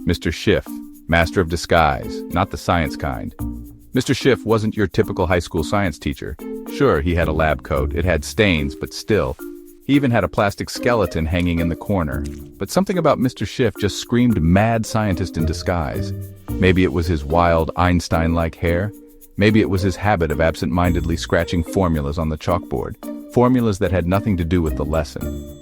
Mr. Schiff, master of disguise, not the science kind. Mr. Schiff wasn't your typical high school science teacher. Sure, he had a lab coat, it had stains, but still. He even had a plastic skeleton hanging in the corner. But something about Mr. Schiff just screamed mad scientist in disguise. Maybe it was his wild, Einstein-like hair. Maybe it was his habit of absent-mindedly scratching formulas on the chalkboard. Formulas that had nothing to do with the lesson.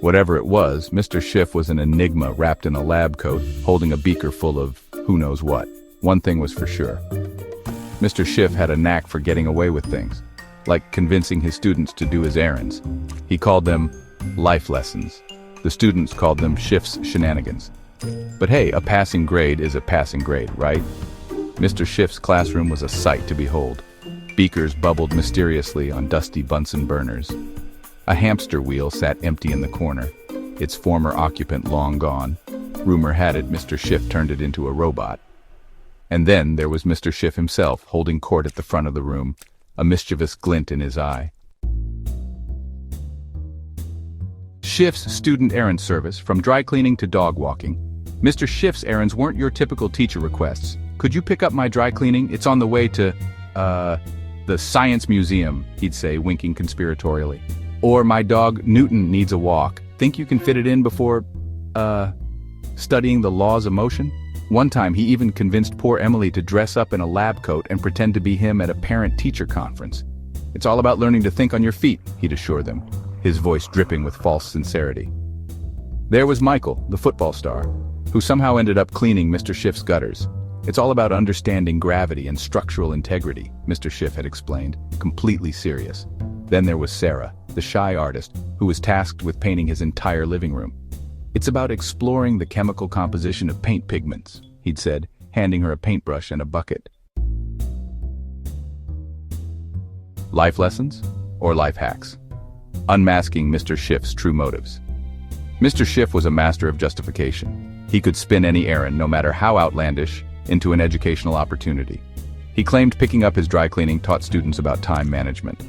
Whatever it was, Mr. Schiff was an enigma wrapped in a lab coat, holding a beaker full of who knows what. One thing was for sure. Mr. Schiff had a knack for getting away with things, like convincing his students to do his errands. He called them life lessons. The students called them Schiffs Shenanigans. But hey, a passing grade is a passing grade, right? Mr. Schiff's classroom was a sight to behold. Beakers bubbled mysteriously on dusty Bunsen burners. A hamster wheel sat empty in the corner, its former occupant long gone. Rumor had it Mr. Schiff turned it into a robot. And then there was Mr. Schiff himself, holding court at the front of the room, a mischievous glint in his eye. Schiff's student errand service, from dry cleaning to dog walking. Mr. Schiff's errands weren't your typical teacher requests. Could you pick up my dry cleaning? It's on the way to, the Science Museum, he'd say, winking conspiratorially. Or my dog Newton needs a walk. Think you can fit it in before, studying the laws of motion? One time he even convinced poor Emily to dress up in a lab coat and pretend to be him at a parent-teacher conference. It's all about learning to think on your feet, he'd assure them, his voice dripping with false sincerity. There was Michael, the football star, who somehow ended up cleaning Mr. Schiff's gutters. It's all about understanding gravity and structural integrity, Mr. Schiff had explained, completely serious. Then there was Sarah, the shy artist, who was tasked with painting his entire living room. It's about exploring the chemical composition of paint pigments, he'd said, handing her a paintbrush and a bucket. Life lessons or life hacks? Unmasking Mr. Schiff's true motives. Mr. Schiff was a master of justification. He could spin any errand, no matter how outlandish, into an educational opportunity. He claimed picking up his dry cleaning taught students about time management.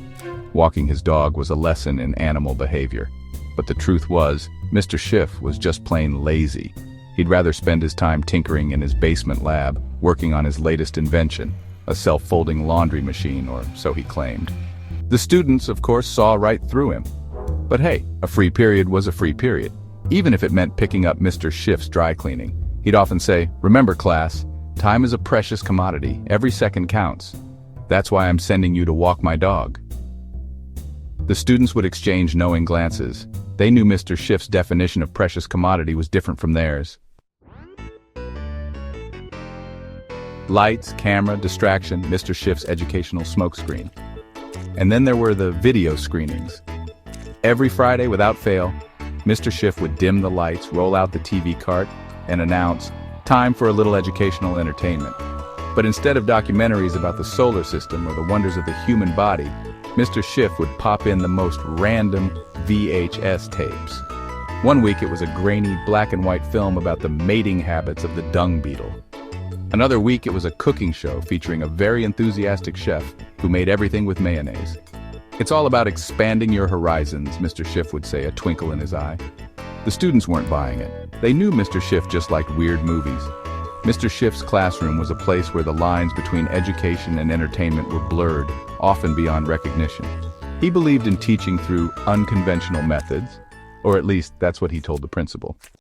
Walking his dog was a lesson in animal behavior. But the truth was, Mr. Schiff was just plain lazy. He'd rather spend his time tinkering in his basement lab, working on his latest invention, a self-folding laundry machine, or so he claimed. The students, of course, saw right through him. But hey, a free period was a free period, even if it meant picking up Mr. Schiff's dry cleaning. He'd often say, "Remember, class, time is a precious commodity. Every second counts. That's why I'm sending you to walk my dog." The students would exchange knowing glances. They knew Mr. Schiff's definition of precious commodity was different from theirs. Lights, camera, distraction, Mr. Schiff's educational smokescreen. And then there were the video screenings. Every Friday, without fail, Mr. Schiff would dim the lights, roll out the TV cart, and announce, "Time for a little educational entertainment." But instead of documentaries about the solar system or the wonders of the human body, Mr. Schiff would pop in the most random VHS tapes. One week it was a grainy black and white film about the mating habits of the dung beetle. Another week it was a cooking show featuring a very enthusiastic chef who made everything with mayonnaise. "It's all about expanding your horizons," Mr. Schiff would say, a twinkle in his eye. The students weren't buying it. They knew Mr. Schiff just liked weird movies. Mr. Schiff's classroom was a place where the lines between education and entertainment were blurred, often beyond recognition. He believed in teaching through unconventional methods, or at least that's what he told the principal.